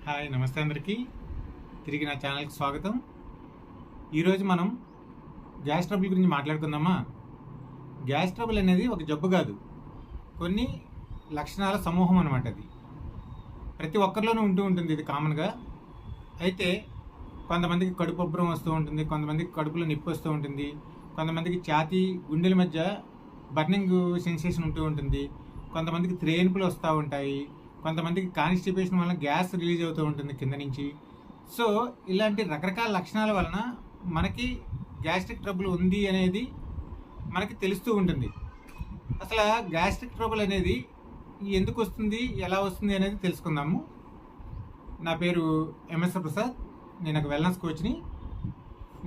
Hi నమస్తే అందరికీ. తిరిగి నా ఛానల్కి స్వాగతం. ఈరోజు మనం గ్యాస్ ట్రబుల్ గురించి మాట్లాడుకుందామా. గ్యాస్ ట్రబుల్ అనేది ఒక జబ్బు కాదు, కొన్ని లక్షణాల సమూహం అనమాట. అది ప్రతి ఒక్కరిలోనూ ఉంటూ ఉంటుంది. ఇది కామన్గా. అయితే కొంతమందికి కడుపు ఉబ్బరం వస్తూ ఉంటుంది, కొంతమందికి కడుపులో నొప్పి వస్తూ ఉంటుంది, కొంతమందికి ఛాతీ గుండెల మధ్య బర్నింగ్ సెన్సేషన్ ఉంటూ ఉంటుంది, కొంతమందికి త్రేన్పులు వస్తూ ఉంటాయి, కొంతమందికి కాన్స్టిపేషన్ వలన గ్యాస్ రిలీజ్ అవుతూ ఉంటుంది కింద నుంచి. సో ఇలాంటి రకరకాల లక్షణాల వలన మనకి గ్యాస్ట్రిక్ ట్రబుల్ ఉంది అనేది మనకి తెలుస్తూ ఉంటుంది. అసలు గ్యాస్ట్రిక్ ట్రబుల్ అనేది ఎందుకు వస్తుంది, ఎలా వస్తుంది అనేది తెలుసుకుందాము. నా పేరు ఎంఎస్ ప్రసాద్. నేను ఒక వెల్నెస్ కోచ్ని.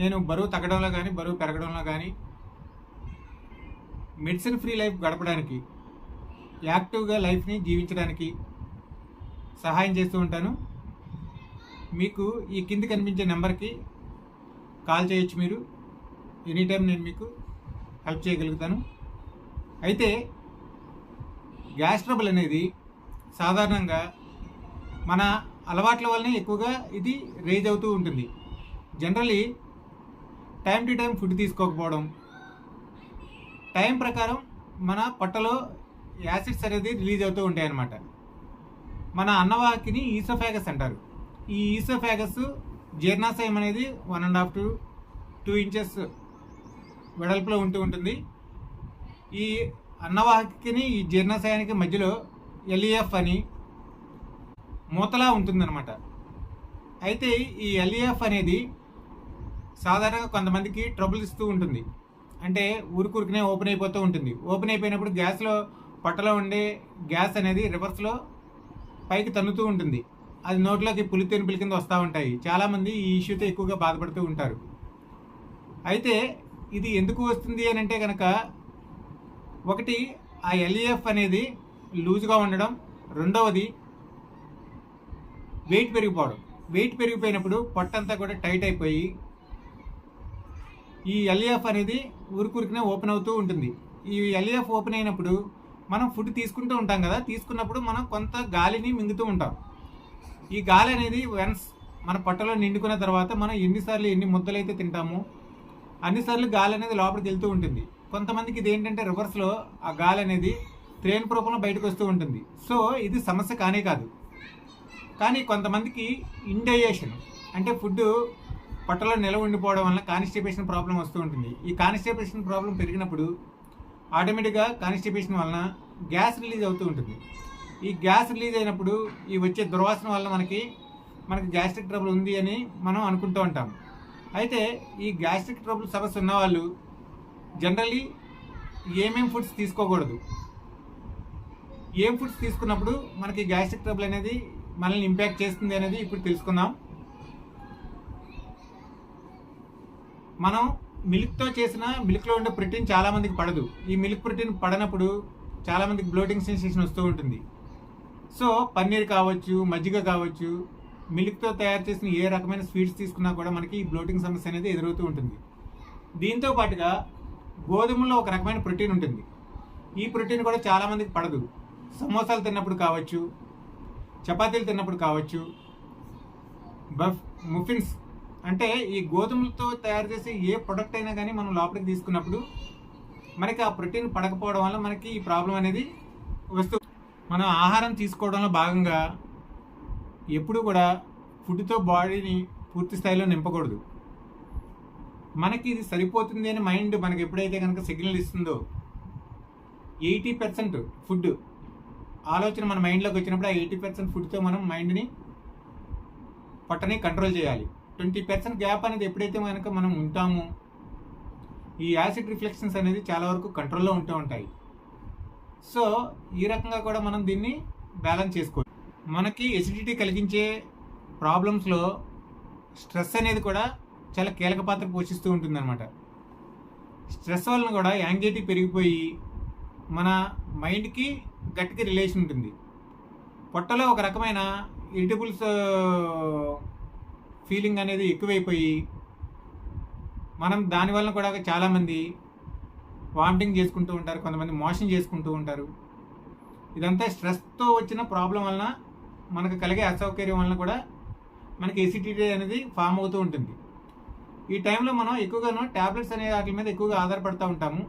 నేను బరువు తగ్గడంలో కానీ బరువు పెరగడంలో కానీ మెడిసిన్ ఫ్రీ లైఫ్ గడపడానికి, యాక్టివ్గా లైఫ్ని జీవించడానికి సహాయం చేస్తూ ఉంటాను. మీకు ఈ కింది కనిపించే నెంబర్కి కాల్ చేయొచ్చు. మీరు ఎనీ టైం నేను మీకు హెల్ప్ చేయగలుగుతాను. అయితే గ్యాస్ ట్రబుల్ అనేది సాధారణంగా మన అలవాట్ల వల్లనే ఎక్కువగా ఇది రేజ్ అవుతూ ఉంటుంది. Generally time to time food తీసుకోకపోవడం, టైం ప్రకారం మన పొట్టలో యాసిడ్స్ అనేది రిలీజ్ అవుతూ ఉంటాయి అన్నమాట. మన అన్నవాహికని ఈసోఫాగస్ అంటారు. ఈ ఈసోఫాగస్ జీర్ణాశయం అనేది 1.5 to 2 inches వెడల్పులో ఉంటూ ఉంటుంది. ఈ అన్నవాహికని ఈ జీర్ణాశయానికి మధ్యలో ఎల్ఈఎఫ్ అని మూతలా ఉంటుందన్నమాట. అయితే ఈ ఎల్ఈఎఫ్ అనేది సాధారణంగా కొంతమందికి ట్రబుల్ ఇస్తూ ఉంటుంది. అంటే ఊరికూరికనే ఓపెన్ అయిపోతూ ఉంటుంది. ఓపెన్ అయిపోయినప్పుడు గ్యాస్లో పొట్టలో ఉండే గ్యాస్ అనేది రివర్స్లో పైకి తన్నుతూ ఉంటుంది. అది నోట్లోకి పులితెనుపుల కింద వస్తూ ఉంటాయి. చాలామంది ఈ ఇష్యూతో ఎక్కువగా బాధపడుతూ ఉంటారు. అయితే ఇది ఎందుకు వస్తుంది అని అంటే కనుక, ఒకటి ఆ ఎల్ఈఎఫ్ అనేది లూజ్గా ఉండడం, రెండవది వెయిట్ పెరిగిపోవడం. వెయిట్ పెరిగిపోయినప్పుడు పొట్టంతా కూడా టైట్ అయిపోయి ఈ ఎల్ఈఎఫ్ అనేది ఊరికూరికనే ఓపెన్ అవుతూ ఉంటుంది. ఈ ఎల్ఈఎఫ్ ఓపెన్ అయినప్పుడు మనం ఫుడ్ తీసుకుంటూ ఉంటాం కదా, తీసుకున్నప్పుడు మనం కొంత గాలిని మింగుతూ ఉంటాం. ఈ గాలి అనేది వన్స్ మన పొట్టలో నిండుకున్న తర్వాత మనం ఎన్ని ముద్దలైతే తింటామో అన్నిసార్లు గాలి అనేది లోపలికి వెళ్తూ ఉంటుంది. కొంతమందికి ఇది ఏంటంటే రివర్స్లో ఆ గాలి అనేది త్రేన్ రూపంలో బయటకు వస్తూ ఉంటుంది. సో ఇది సమస్య కానే కాదు. కానీ కొంతమందికి ఇండైజెషన్ అంటే ఫుడ్ పొట్టలో నిలవ ఉండిపోవడం వల్ల కాన్స్టిపేషన్ ప్రాబ్లం వస్తూ ఉంటుంది. ఈ కాన్స్టిపేషన్ ప్రాబ్లం పెరిగినప్పుడు ఆటోమేటిక్గా కాన్స్టిపేషన్ వలన గ్యాస్ రిలీజ్ అవుతూ ఉంటుంది. ఈ గ్యాస్ రిలీజ్ అయినప్పుడు ఈ వచ్చే దుర్వాసన వల్ల మనకి గ్యాస్ట్రిక్ ట్రబుల్ ఉంది అని మనం అనుకుంటూ ఉంటాం. అయితే ఈ గ్యాస్ట్రిక్ ట్రబుల్ సమస్య ఉన్నవాళ్ళు జనరల్లీ ఏమేం ఫుడ్స్ తీసుకోకూడదు, ఏం ఫుడ్స్ తీసుకున్నప్పుడు మనకి గ్యాస్ట్రిక్ ట్రబుల్ అనేది మనల్ని ఇంపాక్ట్ చేస్తుంది అనేది ఇప్పుడు తెలుసుకుందాం. మనం మిల్క్తో చేసిన మిల్క్లో ఉండే ప్రోటీన్ చాలామందికి పడదు. ఈ మిల్క్ ప్రోటీన్ పడనప్పుడు చాలామందికి బ్లోటింగ్ సెన్సేషన్ వస్తూ ఉంటుంది. సో పన్నీర్ కావచ్చు, మజ్జిగ కావచ్చు, మిల్క్తో తయారు చేసిన ఏ రకమైన స్వీట్స్ తీసుకున్నా కూడా మనకి ఈ బ్లోటింగ్ సమస్య అనేది ఎదురవుతూ ఉంటుంది. దీంతో పాటుగా గోధుమలో ఒక రకమైన ప్రోటీన్ ఉంటుంది. ఈ ప్రోటీన్ కూడా చాలామందికి పడదు. సమోసాలు తిన్నప్పుడు కావచ్చు, చపాతీలు తిన్నప్పుడు కావచ్చు, ముఫిన్స్ అంటే ఈ గోధుమలతో తయారు చేసే ఏ ప్రొడక్ట్ అయినా కానీ మనం లోపలికి తీసుకున్నప్పుడు మనకి ఆ ప్రోటీన్ పడకపోవడం వల్ల మనకి ఈ ప్రాబ్లం అనేది వస్తుంది. మనం ఆహారం తీసుకోవడంలో భాగంగా ఎప్పుడు కూడా ఫుడ్తో బాడీని పూర్తి స్థాయిలో నింపకూడదు. మనకి ఇది సరిపోతుంది అని మైండ్ మనకి ఎప్పుడైతే కనుక సిగ్నల్ ఇస్తుందో 80% ఫుడ్ ఆలోచన మన మైండ్లోకి వచ్చినప్పుడు ఆ 80% ఫుడ్తో మనం మైండ్ని పొట్టని కంట్రోల్ చేయాలి. 20% గ్యాప్ అనేది ఎప్పుడైతే కనుక మనం ఉంటామో ఈ యాసిడ్ రిఫ్లెక్షన్స్ అనేది చాలా వరకు కంట్రోల్లో ఉంటూ ఉంటాయి. సో ఈ రకంగా కూడా మనం దీన్ని బ్యాలెన్స్ చేసుకోవాలి. మనకి ఎసిడిటీ కలిగించే ప్రాబ్లమ్స్లో స్ట్రెస్ అనేది కూడా చాలా కీలక పాత్ర పోషిస్తూ ఉంటుందన్నమాట. స్ట్రెస్ వలన కూడా యాంగ్జైటీ పెరిగిపోయి మన మైండ్కి గట్టిగా రిలేషన్ ఉంటుంది. పొట్టలో ఒక రకమైన ఇరిటబుల్స్ ఫీలింగ్ అనేది ఎక్కువైపోయి మనం దానివల్ల కూడా చాలామంది వామిటింగ్ చేసుకుంటూ ఉంటారు, కొంతమంది మోషన్ చేసుకుంటూ ఉంటారు. ఇదంతా స్ట్రెస్తో వచ్చిన ప్రాబ్లం వలన మనకు కలిగే అసౌకర్యం వలన కూడా మనకి ఎసిడిటీ అనేది ఫామ్ అవుతూ ఉంటుంది. ఈ టైంలో మనం ఎక్కువగాను ట్యాబ్లెట్స్ అనే వాటి మీద ఎక్కువగా ఆధారపడుతూ ఉంటాము.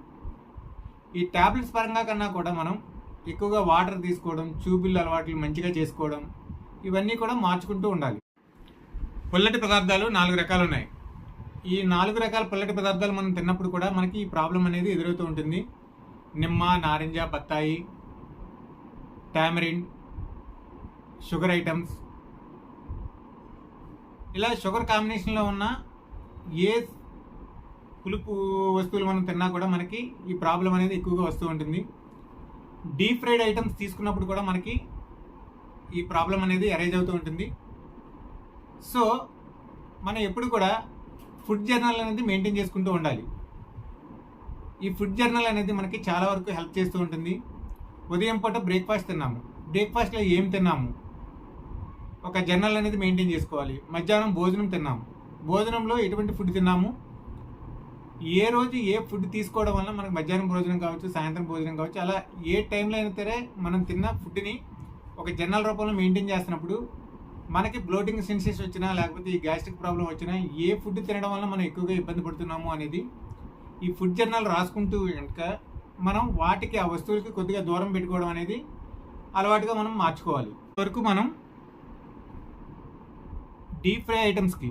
ఈ ట్యాబ్లెట్స్ పరంగా కన్నా కూడా మనం ఎక్కువగా వాటర్ తీసుకోవడం, చూపిల్లు అలవాట్లు మంచిగా చేసుకోవడం, ఇవన్నీ కూడా మార్చుకుంటూ ఉండాలి. పుల్లటి పదార్థాలు 4 రకాలు ఉన్నాయి. ఈ 4 రకాల పుల్లటి పదార్థాలు మనం తిన్నప్పుడు కూడా మనకి ఈ ప్రాబ్లం అనేది ఎదురవుతూ ఉంటుంది. నిమ్మ, నారింజ, బత్తాయి, టామరిన్, షుగర్ ఐటమ్స్. ఇలా షుగర్ కాంబినేషన్లో ఉన్న ఏ పులుపు వస్తువులు మనం తిన్నా కూడా మనకి ఈ ప్రాబ్లం అనేది ఎక్కువగా వస్తూ ఉంటుంది. డీప్ ఫ్రైడ్ ఐటమ్స్ తీసుకున్నప్పుడు కూడా మనకి ఈ ప్రాబ్లం అనేది అరైజ్ అవుతూ ఉంటుంది. సో మనం ఎప్పుడు కూడా ఫుడ్ జర్నల్ అనేది మెయింటైన్ చేసుకుంటూ ఉండాలి. ఈ ఫుడ్ జర్నల్ అనేది మనకి చాలా వరకు హెల్ప్ చేస్తూ ఉంటుంది. ఉదయం పూట బ్రేక్ఫాస్ట్ తిన్నాము, బ్రేక్ఫాస్ట్లో ఏం తిన్నాము ఒక జర్నల్ అనేది మెయింటైన్ చేసుకోవాలి. మధ్యాహ్నం భోజనం తిన్నాము, భోజనంలో ఎటువంటి ఫుడ్ తిన్నాము, ఏ రోజు ఏ ఫుడ్ తీసుకోవడం వల్ల మనకు మధ్యాహ్నం భోజనం కావచ్చు, సాయంత్రం భోజనం కావచ్చు, అలా ఏ టైంలో అయినా సరే మనం తిన్న ఫుడ్ని ఒక జర్నల్ రూపంలో మెయింటైన్ చేస్తున్నప్పుడు మనకి బ్లోటింగ్ సెన్సేషన్ వచ్చినా లేకపోతే ఈ గ్యాస్ట్రిక్ ప్రాబ్లం వచ్చినా ఏ ఫుడ్ తినడం వల్ల మనం ఎక్కువగా ఇబ్బంది పడుతున్నాము అనేది ఈ ఫుడ్ జర్నల్ రాసుకుంటూ కనుక మనం వాటికి ఆ వస్తువులకి కొద్దిగా దూరం పెట్టుకోవడం అనేది అలవాటుగా మనం మార్చుకోవాలి. వరకు మనం డీప్ ఫ్రై ఐటమ్స్కి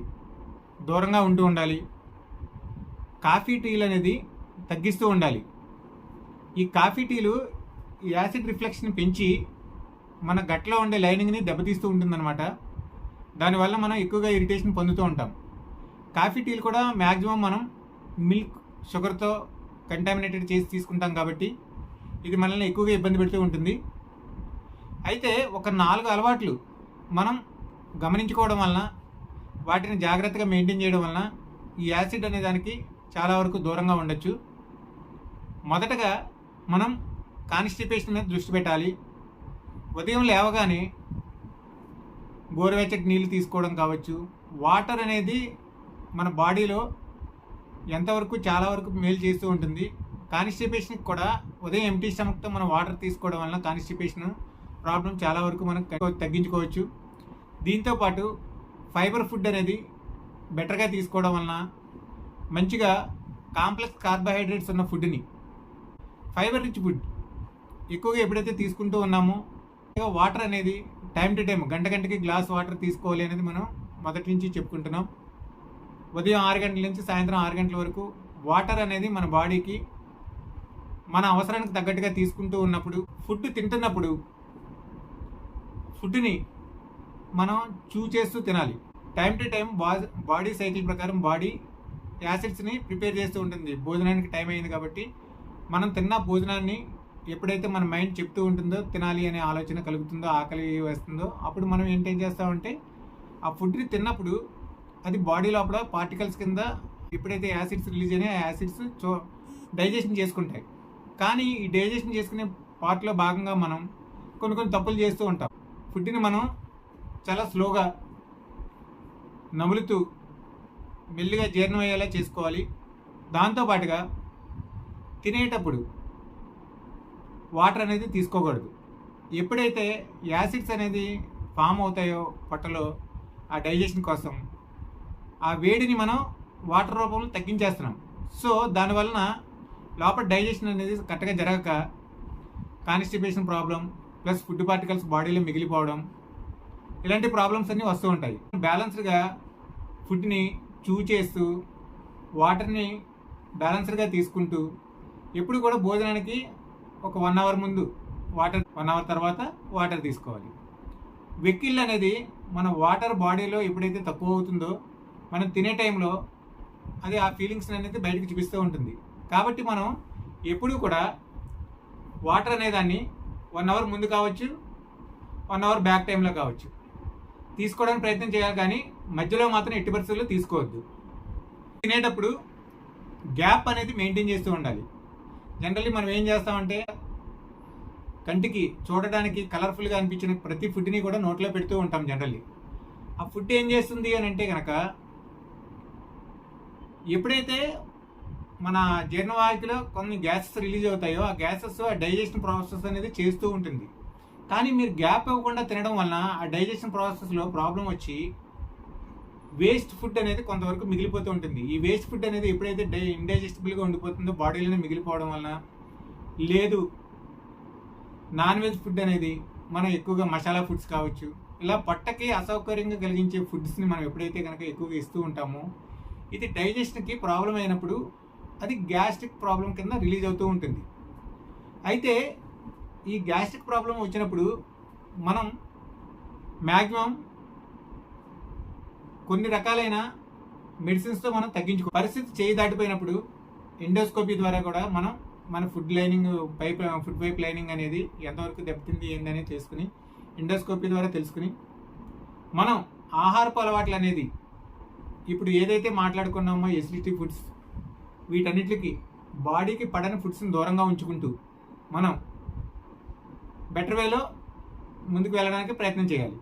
దూరంగా ఉంటూ ఉండాలి. కాఫీ టీలు అనేది తగ్గిస్తూ ఉండాలి. ఈ కాఫీ టీలు యాసిడ్ రిఫ్లెక్షన్ పెంచి మన గట్లో ఉండే లైనింగ్ని దెబ్బతీస్తూ ఉంటుందన్నమాట. దానివల్ల మనం ఎక్కువగా ఇరిటేషన్ పొందుతూ ఉంటాం. కాఫీ టీలు కూడా మ్యాక్సిమం మనం మిల్క్, షుగర్తో కంటామినేటెడ్ చేసి తీసుకుంటాం కాబట్టి ఇది మనల్ని ఎక్కువగా ఇబ్బంది పెడుతూ ఉంటుంది. అయితే ఒక 4 అలవాట్లు మనం గమనించుకోవడం వలన, వాటిని జాగ్రత్తగా మెయింటైన్ చేయడం వలన ఈ యాసిడ్ అనే దానికి చాలా వరకు దూరంగా ఉండొచ్చు. మొదటగా మనం కాన్స్టిపేషన్ మీద దృష్టి పెట్టాలి. ఉదయం లేవగానే గోరువెచ్చటి నీళ్ళు తీసుకోవడం కావచ్చు. వాటర్ అనేది మన బాడీలో ఎంతవరకు చాలా వరకు మేలు చేస్తూ ఉంటుంది. కాన్స్టిపేషన్కి కూడా ఉదయం ఎంటీ స్టమక్తో మనం వాటర్ తీసుకోవడం వలన కాన్స్టిపేషన్ ప్రాబ్లం చాలా వరకు మనం తగ్గించుకోవచ్చు. దీంతోపాటు ఫైబర్ ఫుడ్ అనేది బెటర్గా తీసుకోవడం వలన మంచిగా కాంప్లెక్స్ కార్బోహైడ్రేట్స్ ఉన్న ఫుడ్ని, ఫైబర్ రిచ్ ఫుడ్ ఎక్కువగా ఎప్పుడైతే తీసుకుంటూ ఉన్నామో వాటర్ అనేది టైం టు టైం గంటకి గ్లాస్ వాటర్ తీసుకోవాలి అనేది మనం మొదటి నుంచి చెప్పుకుంటున్నాం. ఉదయం 6 గంటల నుంచి సాయంత్రం 6 గంటల వరకు వాటర్ అనేది మన బాడీకి మన అవసరానికి తగ్గట్టుగా తీసుకుంటూ ఉన్నప్పుడు, ఫుడ్ తింటున్నప్పుడు ఫుడ్ని మనం చేస్తూ తినాలి. Time to time body cycle ప్రకారం బాడీ యాసిడ్స్ని ప్రిపేర్ చేస్తూ ఉంటుంది. భోజనానికి టైం అయింది కాబట్టి మనం తిన్న భోజనాన్ని ఎప్పుడైతే మన మైండ్ చెప్తూ ఉంటుందో తినాలి అనే ఆలోచన కలుగుతుందో, ఆకలి వేస్తుందో, అప్పుడు మనం ఏం చేస్తామంటే ఆ ఫుడ్ని తిన్నప్పుడు అది బాడీ లోపల పార్టికల్స్ కింద ఎప్పుడైతే యాసిడ్స్ రిలీజ్ అయినా ఆ యాసిడ్స్ డైజెషన్ చేసుకుంటాయి. కానీ ఈ డైజెషన్ చేసుకునే పార్ట్లో భాగంగా మనం కొన్ని తప్పులు చేస్తూ ఉంటాం. ఫుడ్ని మనం చాలా స్లోగా నములుతూ మెల్లిగా జీర్ణం అయ్యేలా చేసుకోవాలి. దాంతోపాటుగా తినేటప్పుడు వాటర్ అనేది తీసుకోకూడదు. ఎప్పుడైతే యాసిడ్స్ అనేది ఫామ్ అవుతాయో పొట్టలో ఆ డైజెషన్ కోసం, ఆ వేడిని మనం వాటర్ రూపంలో తగ్గించేస్తున్నాం. సో దానివలన లోపల డైజెషన్ అనేది కరెక్ట్గా జరగక constipation problem plus food particles బాడీలో మిగిలిపోవడం, ఇలాంటి ప్రాబ్లమ్స్ అన్నీ వస్తూ ఉంటాయి. బ్యాలెన్స్డ్గా ఫుడ్ని చేస్తూ వాటర్ని బ్యాలెన్స్డ్గా తీసుకుంటూ ఎప్పుడు కూడా భోజనానికి ఒక 1 అవర్ ముందు వాటర్, 1 అవర్ తర్వాత వాటర్ తీసుకోవాలి. వెక్కిళ్ళు అనేది మన వాటర్ బాడీలో ఎప్పుడైతే తక్కువ అవుతుందో మనం తినే టైంలో అది ఆ ఫీలింగ్స్ అనేది బయటకు చూపిస్తూ ఉంటుంది. కాబట్టి మనం ఎప్పుడూ కూడా వాటర్ అనేదాన్ని 1 అవర్ ముందు కావచ్చు, 1 అవర్ బ్యాక్ టైంలో కావచ్చు తీసుకోవడానికి ప్రయత్నం చేయాలి. కానీ మధ్యలో మాత్రం ఎట్టి పరిస్థితుల్లో తీసుకోవద్దు. తినేటప్పుడు గ్యాప్ అనేది మెయింటైన్ చేస్తూ ఉండాలి. జనరల్లీ మనం ఏం చేస్తామంటే కంటికి చూడడానికి కలర్ఫుల్గా అనిపించిన ప్రతి ఫుడ్ని కూడా నోట్లో పెడుతూ ఉంటాం. జనరల్లీ ఆ ఫుడ్ ఏం చేస్తుంది అని అంటే కనుక, ఎప్పుడైతే మన జీర్ణవాహికలో కొన్ని గ్యాసెస్ రిలీజ్ అవుతాయో ఆ గ్యాసెస్ ఆ డైజెషన్ ప్రాసెస్ అనేది చేస్తూ ఉంటుంది. కానీ మీరు గ్యాప్ ఇవ్వకుండా తినడం వలన ఆ డైజెషన్ ప్రాసెస్లో ప్రాబ్లం వచ్చి వేస్ట్ ఫుడ్ అనేది కొంతవరకు మిగిలిపోతూ ఉంటుంది. ఈ వేస్ట్ ఫుడ్ అనేది ఎప్పుడైతే ఇండైజెస్టిబుల్గా ఉండిపోతుందో బాడీలోనే మిగిలిపోవడం వలన, లేదు నాన్ వెజ్ ఫుడ్ అనేది మనం ఎక్కువగా మసాలా ఫుడ్స్ కావచ్చు, ఇలా పొట్టకి అసౌకర్యంగా కలిగించే ఫుడ్స్ని మనం ఎప్పుడైతే కనుక ఎక్కువగా ఇస్తూ ఉంటామో, ఇది డైజెషన్కి ప్రాబ్లం అయినప్పుడు అది గ్యాస్ట్రిక్ ప్రాబ్లం కింద రిలీజ్ అవుతూ ఉంటుంది. అయితే ఈ గ్యాస్ట్రిక్ ప్రాబ్లం వచ్చినప్పుడు మనం మ్యాక్సిమం కొన్ని రకాలైన మెడిసిన్స్తో మనం తగ్గించుకో పరిస్థితి చేయి దాటిపోయినప్పుడు ఎండోస్కోపీ ద్వారా కూడా మనం మన ఫుడ్ పైప్ లైనింగ్ అనేది ఎంతవరకు దెబ్బతింది ఏందనేది తెలుసుకుని ఎండోస్కోపీ ద్వారా తెలుసుకుని మనం ఆహారపు అలవాట్లు అనేది ఇప్పుడు ఏదైతే మాట్లాడుకున్నామో ఎసిడిటీ ఫుడ్స్, వీటన్నిటికి బాడీకి పడని ఫుడ్స్ని దూరంగా ఉంచుకుంటూ మనం బెటర్ వేలో ముందుకు వెళ్ళడానికి ప్రయత్నం చేయాలి.